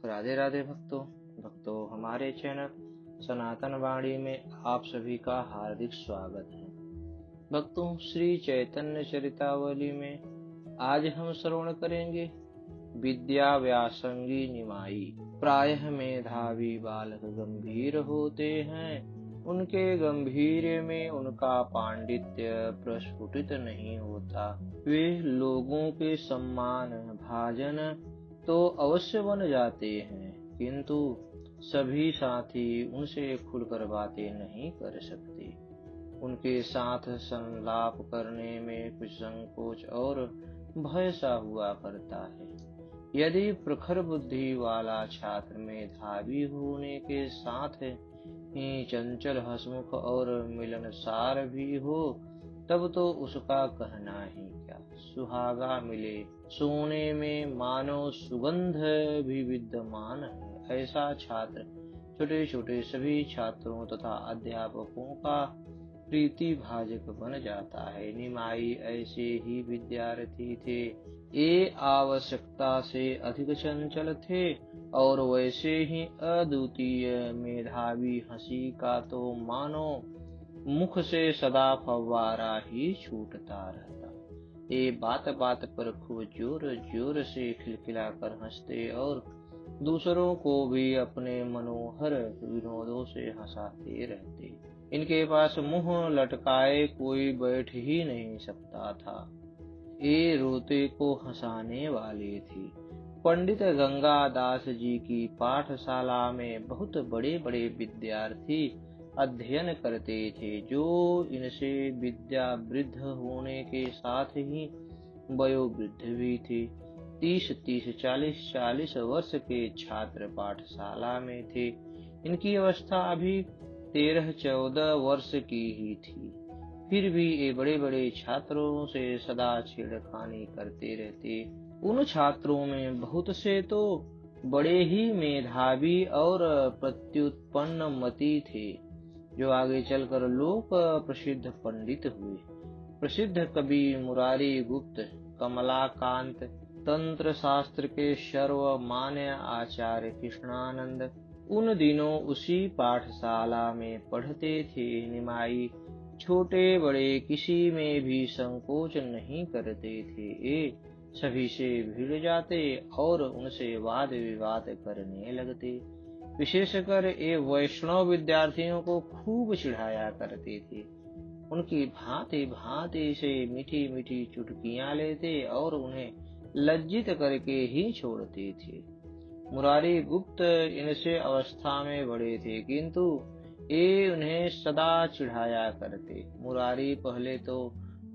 राधे राधे भक्तों हमारे चैनल सनातन वाणी में आप सभी का हार्दिक स्वागत है। भक्तों, श्री चैतन्य चरितावली में आज हम श्रवण करेंगे विद्या व्यासंगी निमाई। प्रायः मेधावी बालक गंभीर होते हैं, उनके गंभीर्य में उनका पांडित्य प्रस्फुटित नहीं होता। वे लोगों के सम्मान भाजन तो अवश्य बन जाते हैं, किंतु सभी साथी उनसे खुलकर बातें नहीं कर सकते। उनके साथ संलाप करने में कुछ संकोच और भय सा हुआ करता है। यदि प्रखर बुद्धि वाला छात्र मेधावी होने के साथ ही चंचल हंसमुख और मिलनसार भी हो, तब तो उसका कहना ही क्या। सुहागा मिले सोने में मानो सुगंध भी विद्यमान है। ऐसा छात्र छोटे छोटे सभी छात्रों तथा अध्यापकों का प्रीति भाजक बन जाता है। निमाई ऐसे ही विद्यार्थी थे। ये आवश्यकता से अधिक चंचल थे और वैसे ही अद्वितीय मेधावी। हंसी का तो मानो मुख से सदा फव्वारा ही छूटता रहता। ये बात बात पर खूब जोर जोर से खिलखिलाकर हंसते और दूसरों को भी अपने मनोहर विनोदों से हंसाते रहते। इनके पास मुंह लटकाए कोई बैठ ही नहीं सकता था। ये रोते को हंसाने वाले थे। पंडित गंगादास जी की पाठशाला में बहुत बड़े बड़े विद्यार्थी अध्ययन करते थे, जो इनसे विद्या वृद्ध होने के साथ ही वयोवृद्ध भी थे। 30-30, 40-40 वर्ष के छात्र पाठशाला में थे। इनकी अवस्था अभी 13-14 वर्ष की ही थी। फिर भी ये बड़े बड़े छात्रों से सदा छेड़खानी करते रहते। उन छात्रों में बहुत से तो बड़े ही मेधावी और प्रत्युत्पन्न मति थे, जो आगे चलकर लोक प्रसिद्ध पंडित हुए। प्रसिद्ध कवि मुरारी गुप्त, कमलाकांत, तंत्र शास्त्र के सर्वमान्य आचार्य कृष्णानंद उन दिनों उसी पाठशाला में पढ़ते थे। निमाई छोटे बड़े किसी में भी संकोच नहीं करते थे। ये सभी से भिड़ जाते और उनसे वाद विवाद करने लगते। विशेषकर ये वैष्णव विद्यार्थियों को खूब चिढ़ाया करते थे। उनकी भांति भांति से मीठी मीठी चुटकियां लेते और उन्हें लज्जित करके ही छोड़ते थे। मुरारी गुप्त इनसे अवस्था में बड़े थे, किंतु ये उन्हें सदा चिढ़ाया करते। मुरारी पहले तो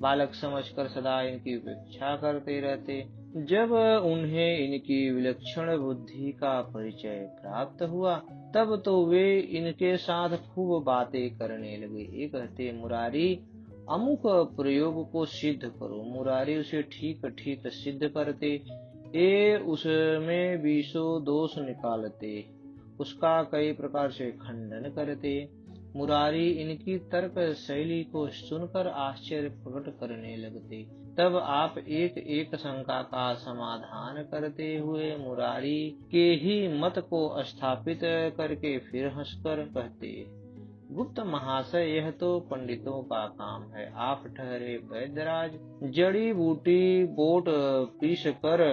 बालक समझकर सदा इनकी उपेक्षा करते रहते। जब उन्हें इनकी विलक्षण बुद्धि का परिचय प्राप्त हुआ, तब तो वे इनके साथ खूब बातें करने लगे। ये कहते, मुरारी अमुक प्रयोग को सिद्ध करो। मुरारी उसे ठीक ठीक सिद्ध करते। ये उसमें 20 दोष निकालते, उसका कई प्रकार से खंडन करते। मुरारी इनकी तर्क शैली को सुनकर आश्चर्य प्रकट करने लगते। तब आप एक एक शंका का समाधान करते हुए मुरारी के ही मत को स्थापित करके फिर हंसकर कहते, गुप्त महाशय, यह तो पंडितों का काम है। आप ठहरे वैद्यराज। जड़ी बूटी बोट पीस कर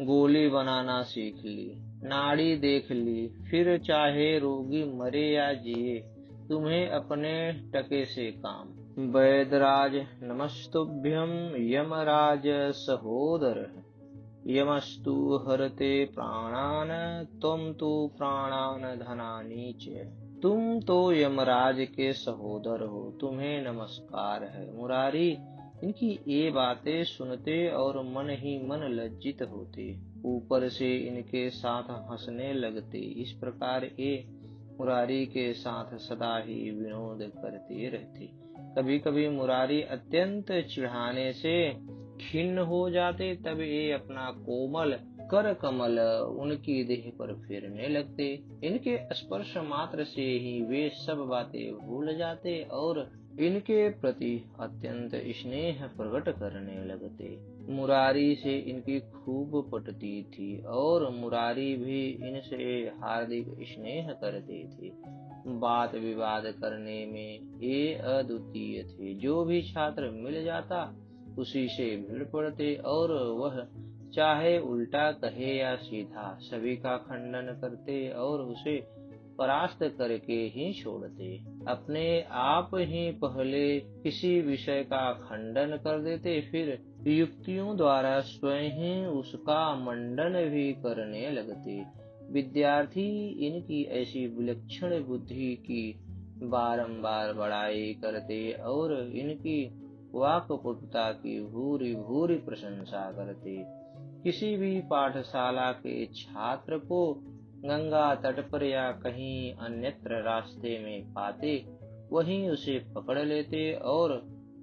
गोली बनाना सीख ली, नाड़ी देख ली, फिर चाहे रोगी मरे या जिए, तुम्हें अपने टके से काम। वैद्यराज नमस्तुभ्यं यमराज सहोदर। यमस्तु हरते प्राणान, त्वं तु प्राणान धनानि च। तुम तो यमराज के सहोदर हो, तुम्हें नमस्कार है। मुरारी इनकी ये बातें सुनते और मन ही मन लज्जित होते, ऊपर से इनके साथ हंसने लगते। इस प्रकार ये मुरारी के साथ सदा ही विनोद करते रहते। कभी कभी मुरारी अत्यंत चिढ़ाने से खिन्न हो जाते, तब ये अपना कोमल कर कमल उनकी देह पर फेरने लगते। इनके स्पर्श मात्र से ही वे सब बातें भूल जाते और इनके प्रति अत्यंत स्नेह प्रकट करने लगते। मुरारी से इनकी खूब पटती थी और मुरारी भी इनसे हार्दिक स्नेह करते थे। बात विवाद करने में ये अद्वितीय थे। जो भी छात्र मिल जाता उसी से भिड़ पड़ते और वह चाहे उल्टा कहे या सीधा सभी का खंडन करते और उसे परास्त करके ही छोड़ते। अपने आप ही पहले किसी विषय का खंडन कर देते, फिर युक्तियों द्वारा स्वयं ही उसका मंडन भी करने लगते। विद्यार्थी इनकी ऐसी विलक्षण बुद्धि की बारंबार बड़ाई करते और इनकी वाक्पटुता की भूरि भूरि प्रशंसा करते। किसी भी पाठशाला के छात्र को गंगा तट पर या कहीं अन्यत्र रास्ते में पाते, वहीं उसे पकड़ लेते और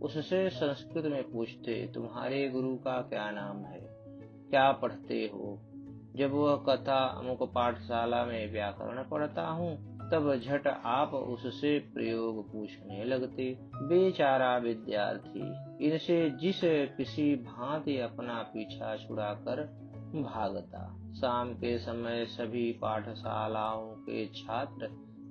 उससे संस्कृत में पूछते, तुम्हारे गुरु का क्या नाम है, क्या पढ़ते हो? जब वह कथा, अमुक पाठशाला में व्याकरण पढ़ता हूँ, तब झट आप उससे प्रयोग पूछने लगते। बेचारा विद्यार्थी इनसे जिस किसी भांति अपना पीछा छुड़ाकर भागता। शाम के समय सभी पाठशालाओं के छात्र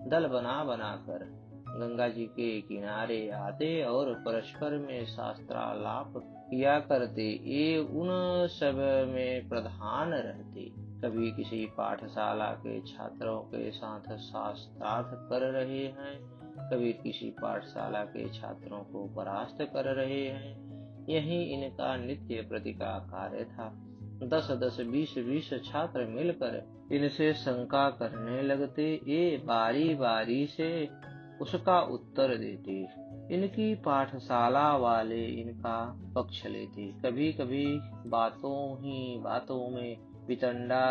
दल बना बनाकर गंगा जी के किनारे आते और परस्पर में शास्त्रालाप किया करते। ये उन सब में प्रधान रहते। कभी किसी पाठशाला के छात्रों के साथ शास्त्रार्थ कर रहे हैं, कभी किसी पाठशाला के छात्रों को परास्त कर रहे हैं। यही इनका नित्य प्रति का कार्य था। 10-10, 20-20 छात्र मिलकर इनसे शंका करने लगते। ये बारी बारी से उसका उत्तर देते। इनकी पाठशाला वाले इनका पक्ष लेते। कभी कभी बातों ही बातों में वितंडा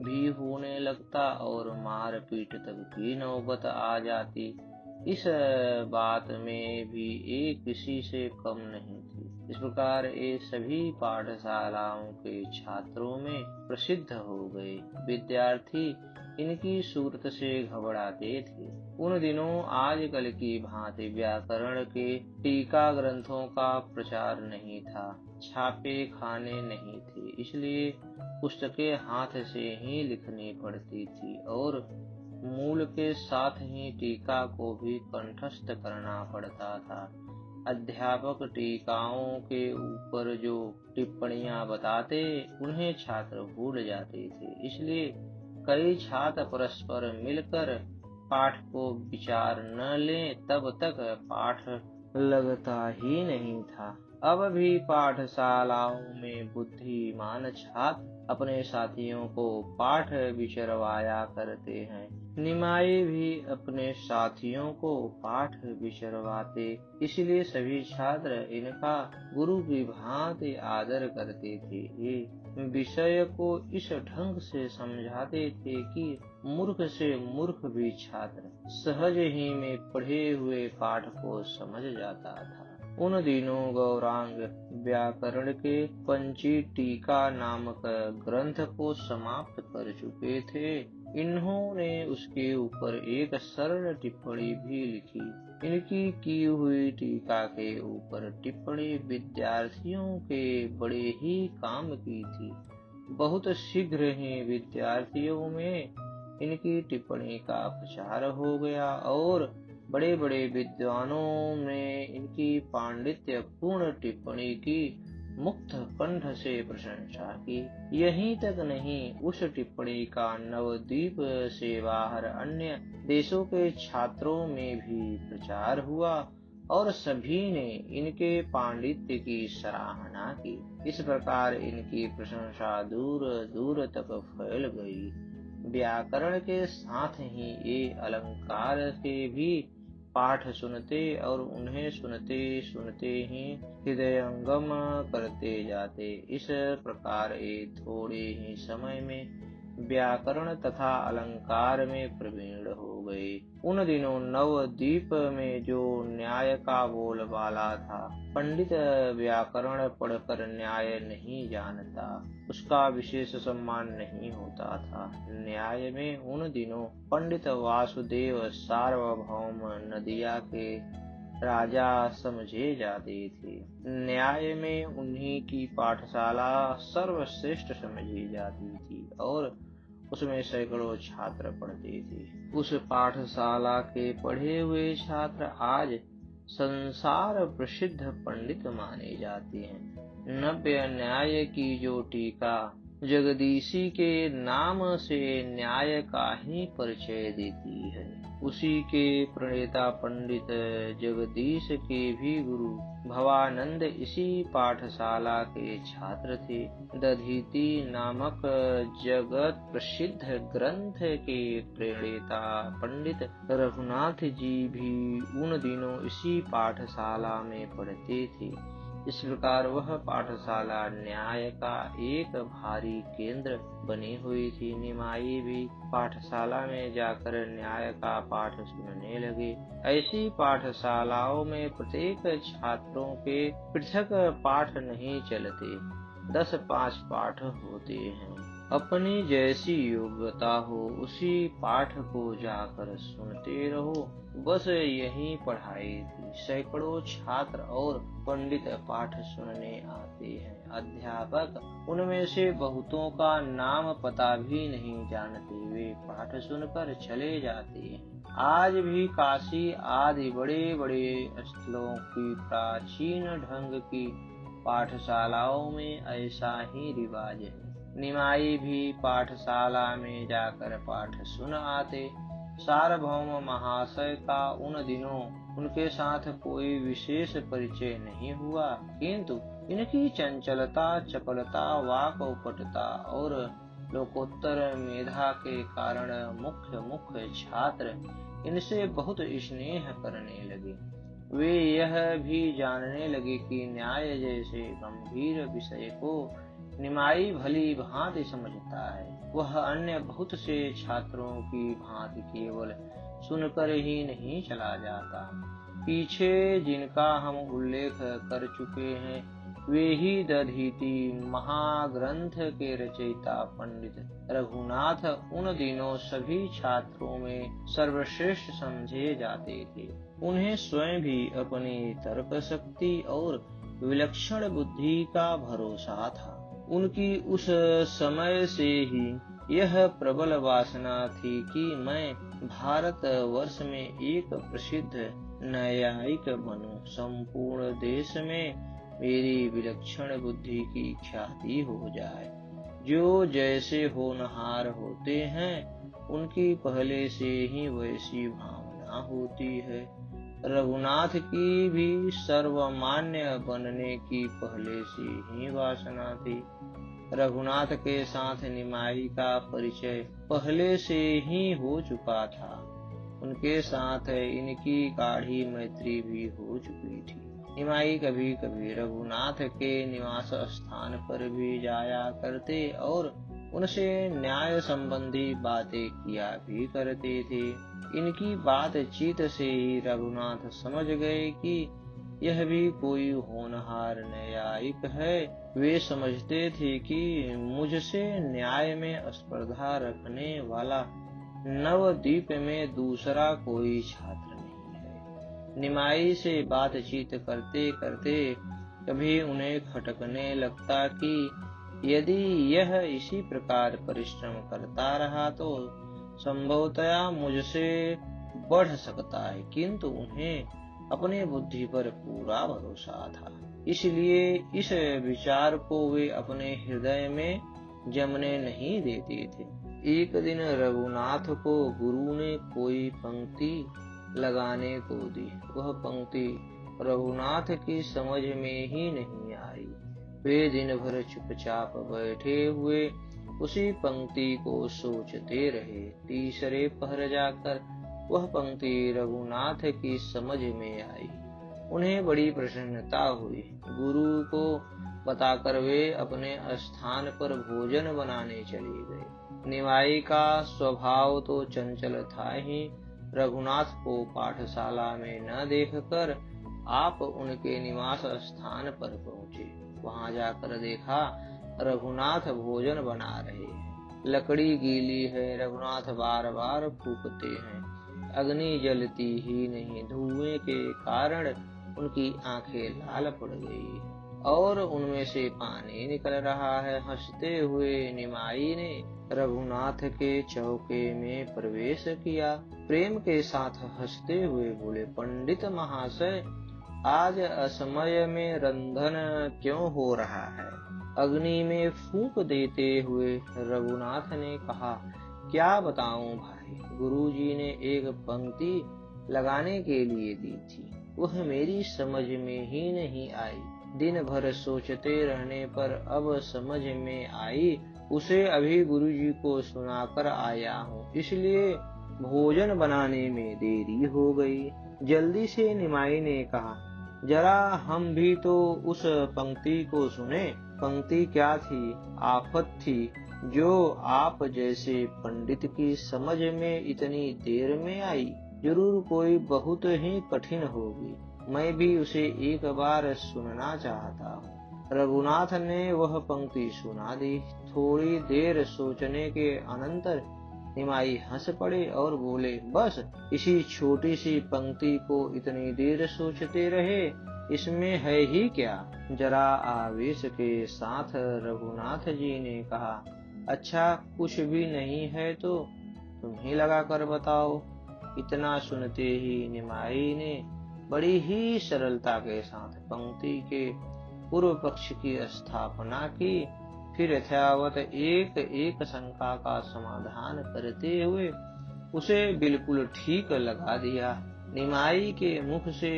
भी होने लगता और मार पीट तक की नौबत आ जाती। इस बात में भी एक किसी से कम नहीं थी। इस प्रकार ये सभी पाठशालाओं के छात्रों में प्रसिद्ध हो गए। विद्यार्थी इनकी सूरत से घबराते थे। उन दिनों आजकल की भांति व्याकरण के टीका ग्रंथों का प्रचार नहीं था, छापे खाने नहीं थे, इसलिए पुस्तकें हाथ से ही लिखनी पड़ती थी और मूल के साथ ही टीका को भी कंठस्थ करना पड़ता था। अध्यापक टीकाओं के ऊपर जो टिप्पणियां बताते, उन्हें छात्र भूल जाते थे, इसलिए कई छात्र परस्पर मिलकर पाठ को विचार न लें तब तक पाठ लगता ही नहीं था। अब भी पाठशालाओं में बुद्धिमान छात्र अपने साथियों को पाठ विचरवाया करते हैं। निमाई भी अपने साथियों को पाठ विचरवाते, इसलिए सभी छात्र इनका गुरु की भांति आदर करते थे। ये विषय को इस ढंग से समझाते थे कि मूर्ख से मूर्ख भी छात्र सहज ही में पढ़े हुए पाठ को समझ जाता था। उन दिनों गौरांग व्याकरण के पंची टीका नामक ग्रंथ को समाप्त कर चुके थे। इन्होंने उसके ऊपर एक सरल टिप्पणी भी लिखी। इनकी की हुई टीका के ऊपर टिप्पणी विद्यार्थियों के बड़े ही काम की थी। बहुत शीघ्र ही विद्यार्थियों में इनकी टिप्पणी का प्रचार हो गया और बड़े बड़े विद्वानों ने इनकी पांडित्य पूर्ण टिप्पणी की मुक्त कंठ से प्रशंसा की। यहीं तक नहीं, उस टिप्पणी का नवद्वीप से बाहर अन्य देशों के छात्रों में भी प्रचार हुआ और सभी ने इनके पांडित्य की सराहना की। इस प्रकार इनकी प्रशंसा दूर दूर तक फैल गई। व्याकरण के साथ ही ये अलंकार के भी पाठ सुनते और उन्हें सुनते सुनते ही हृदयंगम करते जाते। इस प्रकार ये थोड़े ही समय में व्याकरण तथा अलंकार में प्रवीण हो गए। उन दिनों नवद्वीप में जो न्याय का बोलबाला था, पंडित व्याकरण पढ़कर न्याय नहीं जानता, उसका विशेष सम्मान नहीं होता था। न्याय में उन दिनों पंडित वासुदेव सार्वभौम नदिया के राजा समझे जाते थे। न्याय में उन्हीं की पाठशाला सर्वश्रेष्ठ समझी जाती थी और उसमें सैकड़ों छात्र पढ़ते थे। उस पाठशाला के पढ़े हुए छात्र आज संसार प्रसिद्ध पंडित माने जाते हैं। नव्य न्याय की जो टीका जगदीशी के नाम से न्याय का ही परिचय देती है, उसी के प्रणेता पंडित जगदीश के भी गुरु भवानंद इसी पाठशाला के छात्र थे। दधीति नामक जगत प्रसिद्ध ग्रंथ के प्रणेता पंडित रघुनाथ जी भी उन दिनों इसी पाठशाला में पढ़ते थे। इस प्रकार वह पाठशाला न्याय का एक भारी केंद्र बनी हुई थी। निमाई भी पाठशाला में जाकर न्याय का पाठ सुनने लगे। ऐसी पाठशालाओं में प्रत्येक छात्रों के पृथक पाठ नहीं चलते, 10-5 पाठ होते हैं। अपनी जैसी योग्यता हो उसी पाठ को जाकर सुनते रहो, बस यही पढ़ाई थी। सैकड़ों छात्र और पंडित पाठ सुनने आते हैं। अध्यापक उनमें से बहुतों का नाम पता भी नहीं जानते, वे पाठ सुनकर चले जाते हैं। आज भी काशी आदि बड़े बड़े स्थलों की प्राचीन ढंग की पाठशालाओं में ऐसा ही रिवाज है। निमाई भी पाठशाला में जाकर पाठ सुन आते। सार्वभौम महाशय का उन दिनों उनके साथ कोई विशेष परिचय नहीं हुआ, किंतु इनकी चंचलता, चपलता, वाक्पटुता और लोकोत्तर मेधा के कारण मुख्य छात्र इनसे बहुत स्नेह करने लगे। वे यह भी जानने लगे कि न्याय जैसे गंभीर विषय को निमाई भली भांति समझता है। वह अन्य बहुत से छात्रों की भांति केवल सुनकर ही नहीं चला जाता। पीछे जिनका हम उल्लेख कर चुके हैं, वे ही दधीति महाग्रंथ के रचयिता पंडित रघुनाथ उन दिनों सभी छात्रों में सर्वश्रेष्ठ समझे जाते थे। उन्हें स्वयं भी अपनी तर्क शक्ति और विलक्षण बुद्धि का भरोसा था। उनकी उस समय से ही यह प्रबल वासना थी कि मैं भारत वर्ष में एक प्रसिद्ध न्यायिक बनूं। संपूर्ण देश में मेरी विलक्षण बुद्धि की ख्याति हो जाए। जो जैसे होनहार होते हैं, उनकी पहले से ही वैसी भावना होती है। रघुनाथ की भी सर्वमान्य बनने की पहले से ही वासना थी। रघुनाथ के साथ निमाई का परिचय पहले से ही हो चुका था। उनके साथ इनकी गाढ़ी मैत्री भी हो चुकी थी। निमाई कभी कभी रघुनाथ के निवास स्थान पर भी जाया करते और उनसे न्याय संबंधी बातें किया भी करते थे। इनकी बातचीत से ही रघुनाथ समझ गए कि यह भी कोई होनहार न्यायिक है। वे समझते थे कि मुझसे न्याय में स्पर्धा रखने वाला नवद्वीप में दूसरा कोई छात्र नहीं है। निमाई से बातचीत करते करते कभी उन्हें खटकने लगता कि यदि यह इसी प्रकार परिश्रम करता रहा तो संभवतया मुझसे बढ़ सकता है, किंतु उन्हें अपने बुद्धि पर पूरा भरोसा था। इसलिए इस विचार को वे अपने हृदय में जमने नहीं देते थे। एक दिन रघुनाथ को गुरु ने कोई पंक्ति लगाने को दी। वह पंक्ति रघुनाथ की समझ में ही नहीं आई। वे दिन भर चुपचाप बैठे हुए उसी पंक्ति को सोचते रहे। तीसरे पहर जाकर वह पंक्ति रघुनाथ की समझ में आई। उन्हें बड़ी प्रसन्नता हुई। गुरु को बताकर वे अपने स्थान पर भोजन बनाने चले गए। निमाई का स्वभाव तो चंचल था ही। रघुनाथ को पाठशाला में न देखकर आप उनके निवास स्थान पर पहुँचे। वहां जाकर देखा रघुनाथ भोजन बना रहे हैं। लकड़ी गीली है, रघुनाथ बार बार फूंकते हैं। अग्नि जलती ही नहीं, धुएं के कारण उनकी आंखें लाल पड़ गई और उनमें से पानी निकल रहा है। हंसते हुए निमाई ने रघुनाथ के चौके में प्रवेश किया। प्रेम के साथ हंसते हुए बोले, पंडित महाशय, आज असमय में रंधन क्यों हो रहा है? अग्नि में फूंक देते हुए रघुनाथ ने कहा, क्या बताऊं भाई, गुरुजी ने एक पंक्ति लगाने के लिए दी थी, वह मेरी समझ में ही नहीं आई। दिन भर सोचते रहने पर अब समझ में आई, उसे अभी गुरुजी को सुनाकर आया हूँ, इसलिए भोजन बनाने में देरी हो गई। जल्दी से निमाई ने कहा, जरा हम भी तो उस पंक्ति को सुने। पंक्ति क्या थी? आफत थी जो आप जैसे पंडित की समझ में इतनी देर में आई। जरूर कोई बहुत ही कठिन होगी, मैं भी उसे एक बार सुनना चाहता हूँ। रघुनाथ ने वह पंक्ति सुना दी। थोड़ी देर सोचने के अनंतर निमाई हंस पड़े और बोले, बस इसी छोटी सी पंक्ति को इतनी देर सोचते रहे, इसमें है ही क्या? जरा आवेश के साथ रघुनाथ जी ने कहा, अच्छा कुछ भी नहीं है तो तुम ही लगा कर बताओ। इतना सुनते ही निमाई ने बड़ी ही सरलता के साथ पंक्ति के पूर्व पक्ष की स्थापना की। फिर यथावत एक एक शंका का समाधान करते हुए उसे बिल्कुल ठीक लगा दिया। निमाई के मुख से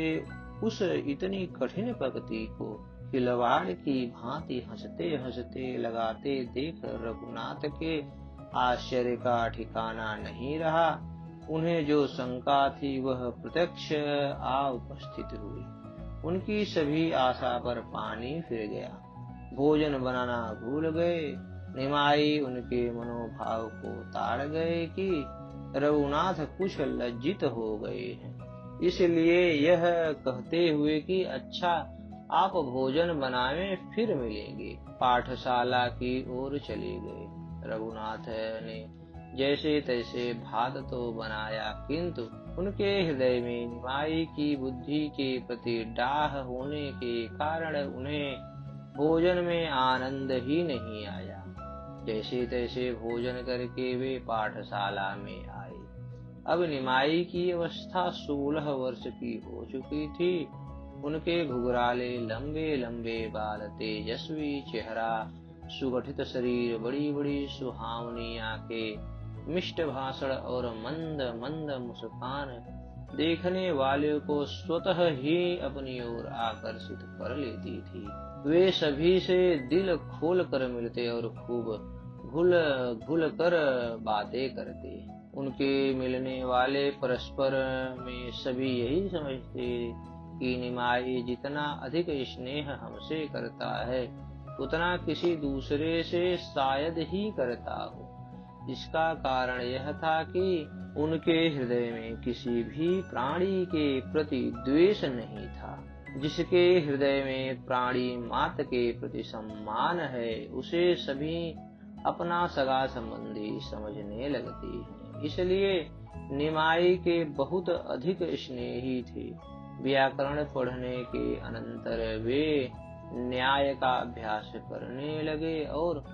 उस इतनी कठिन पंक्ति को खिलवाड़ की भांति हंसते हंसते लगाते देख रघुनाथ के आश्चर्य का ठिकाना नहीं रहा। उन्हें जो शंका थी वह प्रत्यक्ष आ उपस्थित हुई। उनकी सभी आशा पर पानी फिर गया। भोजन बनाना भूल गए। निमाई उनके मनोभाव को ताड़ गए कि रघुनाथ कुछ लज्जित हो गए हैं, इसलिए यह कहते हुए कि अच्छा आप भोजन बनावे, फिर मिलेंगे, पाठशाला की ओर चले गए। रघुनाथ ने जैसे तैसे भात तो बनाया, किंतु उनके हृदय में निमाई की बुद्धि के प्रति डाह होने के कारण उन्हें भोजन में आनंद ही नहीं आया। जैसे तैसे भोजन करके वे पाठशाला में आए। अब निमाई की अवस्था 16 वर्ष की हो चुकी थी। उनके घुघराले लंबे लंबे बाल, तेजस्वी चेहरा, सुगठित शरीर, बड़ी बड़ी सुहावनी आंखें, मिष्ट भाषण और मंद मंद मुस्कान देखने वाले को स्वतः ही अपनी ओर आकर्षित कर लेती थी। वे सभी से दिल खोल कर मिलते और खूब घुल घुल कर बातें करते। उनके मिलने वाले परस्पर में सभी यही समझते कि निमाई जितना अधिक स्नेह हमसे करता है, उतना किसी दूसरे से शायद ही करता हो। इसका कारण यह था कि उनके हृदय में किसी भी प्राणी के प्रति द्वेष नहीं था। जिसके हृदय में प्राणी मात्र के प्रति सम्मान है, उसे सभी अपना सगा संबंधी समझने लगते हैं। इसलिए निमाई के बहुत अधिक स्नेही थे। व्याकरण पढ़ने के अनंतर वे न्याय का अभ्यास करने लगे और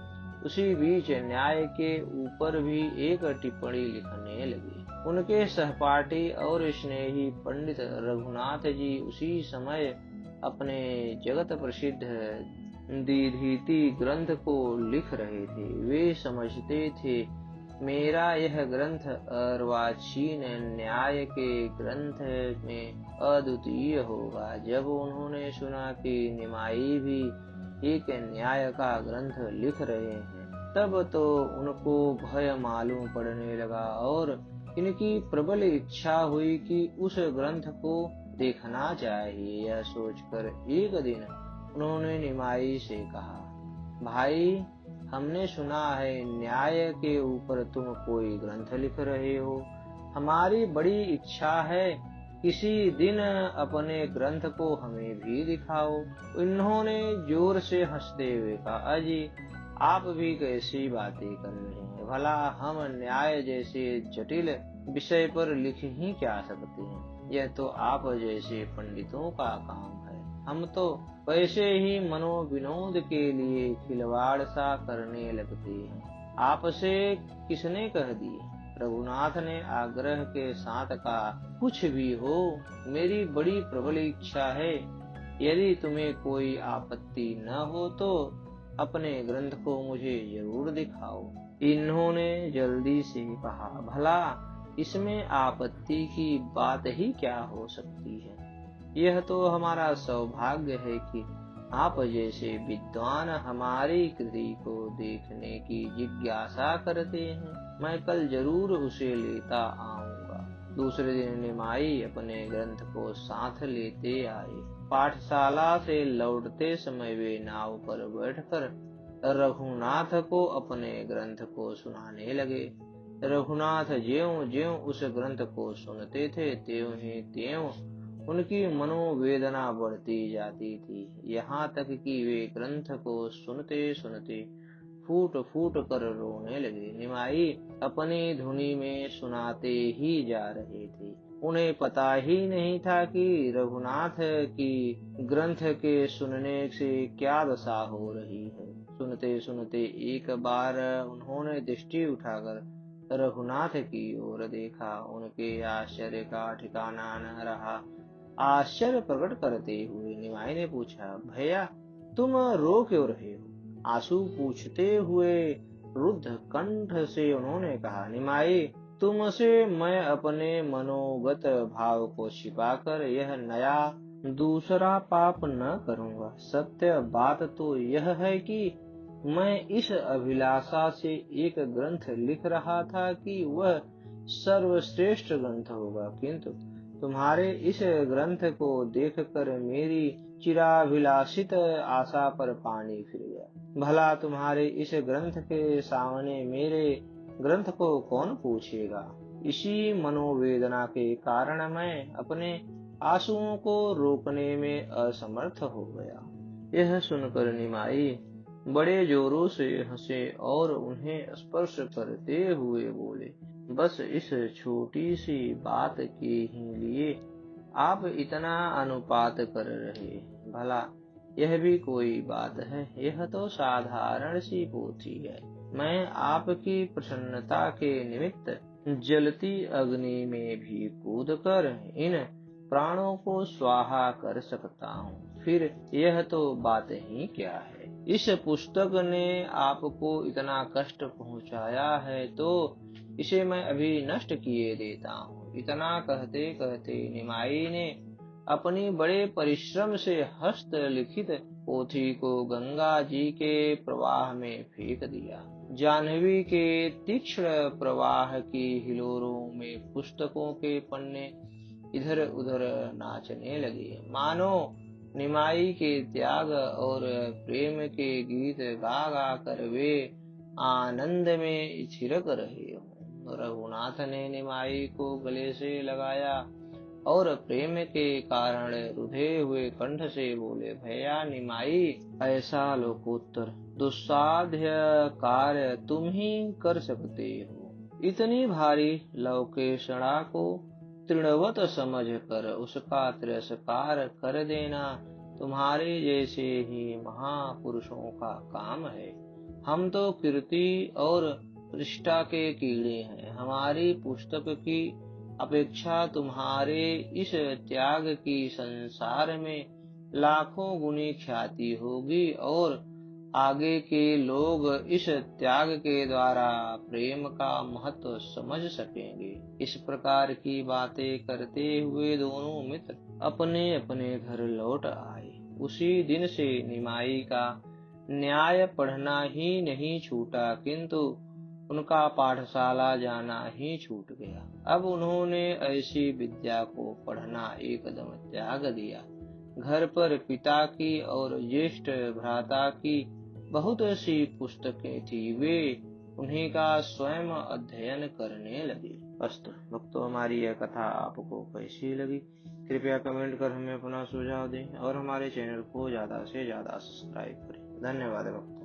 उसी बीच न्याय के ऊपर भी एक टिप्पणी लिखने लगे। उनके सहपाठी और स्नेही पंडित रघुनाथ जी उसी समय अपने जगत प्रसिद्ध दीधीति ग्रंथ को लिख रहे थे। वे समझते थे मेरा यह ग्रंथ अर्वाचीन न्याय के ग्रंथ में अद्वितीय होगा। जब उन्होंने सुना कि निमाई भी एक न्याय का ग्रंथ लिख रहे हैं, तब तो उनको भय मालूम पड़ने लगा और इनकी प्रबल इच्छा हुई कि उस ग्रंथ को देखना चाहिए। यह सोचकर एक दिन उन्होंने निमाई से कहा, भाई, हमने सुना है न्याय के ऊपर तुम कोई ग्रंथ लिख रहे हो। हमारी बड़ी इच्छा है किसी दिन अपने ग्रंथ को हमें भी दिखाओ। इन्होंने जोर से हंसते हुए कहा, अजी, आप भी कैसी बातें कर रहे हैं भला हम न्याय जैसे जटिल विषय पर लिख ही क्या सकते हैं, यह तो आप जैसे पंडितों का काम है। हम तो वैसे ही मनोविनोद के लिए खिलवाड़ सा करने लगते हैं। आपसे किसने कह दिए? रघुनाथ ने आग्रह के साथ कहा, कुछ भी हो, मेरी बड़ी प्रबल इच्छा है। यदि तुम्हें कोई आपत्ति न हो तो अपने ग्रंथ को मुझे जरूर दिखाओ। इन्होंने जल्दी से कहा, भला इसमें आपत्ति की बात ही क्या हो सकती है। यह तो हमारा सौभाग्य है कि आप जैसे विद्वान हमारी कृति को देखने की जिज्ञासा करते हैं। मैं कल जरूर उसे लेता आऊंगा। दूसरे दिन निमाई अपने ग्रंथ को साथ लेते आए। पाठशाला से लौटते समय वे नाव पर बैठकर रघुनाथ को अपने ग्रंथ को सुनाने लगे। रघुनाथ ज्यों-ज्यों उस ग्रंथ को सुनते थे, त्यों ही त्यों उनकी मनोवेदना बढ़ती जाती थी। यहाँ तक कि वे ग्रंथ को सुनते सुनते फूट फूट कर रोने लगे। निमाई अपनी धुनी में सुनाते ही जा रहे थे। उन्हें पता ही नहीं था कि रघुनाथ की ग्रंथ के सुनने से क्या दशा हो रही है। सुनते सुनते एक बार उन्होंने दृष्टि उठाकर रघुनाथ की ओर देखा। उनके आश्चर्य का ठिकाना न रहा। आश्चर्य प्रकट करते हुए निमाई ने पूछा, भैया तुम रो क्यों रहे हो? आंसू पूछते हुए रुद्ध कंठ से उन्होंने कहा, निमाई तुमसे मैं अपने मनोगत भाव को छिपाकर यह नया दूसरा पाप न करूंगा। सत्य बात तो यह है कि मैं इस अभिलाषा से एक ग्रंथ लिख रहा था कि वह सर्वश्रेष्ठ ग्रंथ होगा, किंतु तुम्हारे इस ग्रंथ को देखकर मेरी चिराभिलाषित आशा पर पानी फिर गया। भला तुम्हारे इस ग्रंथ के सामने मेरे ग्रंथ को कौन पूछेगा? इसी मनोवेदना के कारण मैं अपने आंसुओं को रोकने में असमर्थ हो गया। यह सुनकर निमाई बड़े जोरों से हंसे और उन्हें स्पर्श करते हुए बोले, बस इस छोटी सी बात के ही लिए आप इतना अनुपात कर रहे। भला यह भी कोई बात है? यह तो साधारण सी पोथी है। मैं आपकी प्रसन्नता के निमित्त जलती अग्नि में भी कूदकर इन प्राणों को स्वाहा कर सकता हूँ। फिर यह तो बात ही क्या है। इस पुस्तक ने आपको इतना कष्ट पहुँचाया है तो इसे मैं अभी नष्ट किए देता हूँ। इतना कहते कहते निमाई ने अपनी बड़े परिश्रम से हस्तलिखित पोथी को गंगा जी के प्रवाह में फेंक दिया। जाह्नवी के तीक्ष्ण प्रवाह की हिलोरों में पुस्तकों के पन्ने इधर उधर नाचने लगे, मानो निमाई के त्याग और प्रेम के गीत गा गा कर वे आनंद में छिड़क रहे हों। रघुनाथ ने निमाई को गले से लगाया और प्रेम के कारण रुधे हुए कंठ से बोले, भैया निमाई, ऐसा लोकोत्तर दुस्साध्य कार्य तुम ही कर सकते हो। इतनी भारी लौकेशणा को तृणवत समझ कर उसका तिरस्कार कर देना तुम्हारे जैसे ही महापुरुषों का काम है। हम तो कीर्ति और प्रतिष्ठा के कीड़े हैं। हमारी पुस्तक की अपेक्षा तुम्हारे इस त्याग की संसार में लाखों गुनी ख्याति होगी और आगे के लोग इस त्याग के द्वारा प्रेम का महत्व समझ सकेंगे। इस प्रकार की बातें करते हुए दोनों मित्र अपने अपने घर लौट आए। उसी दिन से निमाई का न्याय पढ़ना ही नहीं छूटा, किंतु उनका पाठशाला जाना ही छूट गया। अब उन्होंने ऐसी विद्या को पढ़ना एकदम त्याग दिया। घर पर पिता की और ज्येष्ठ भ्राता की बहुत सी पुस्तकें थी, वे उन्हीं का स्वयं अध्ययन करने लगे। अस्तु भक्तों, हमारी यह कथा आपको कैसी लगी? कृपया कमेंट कर हमें अपना सुझाव दें और हमारे चैनल को ज्यादा से ज्यादा सब्सक्राइब करें। धन्यवाद भक्तों।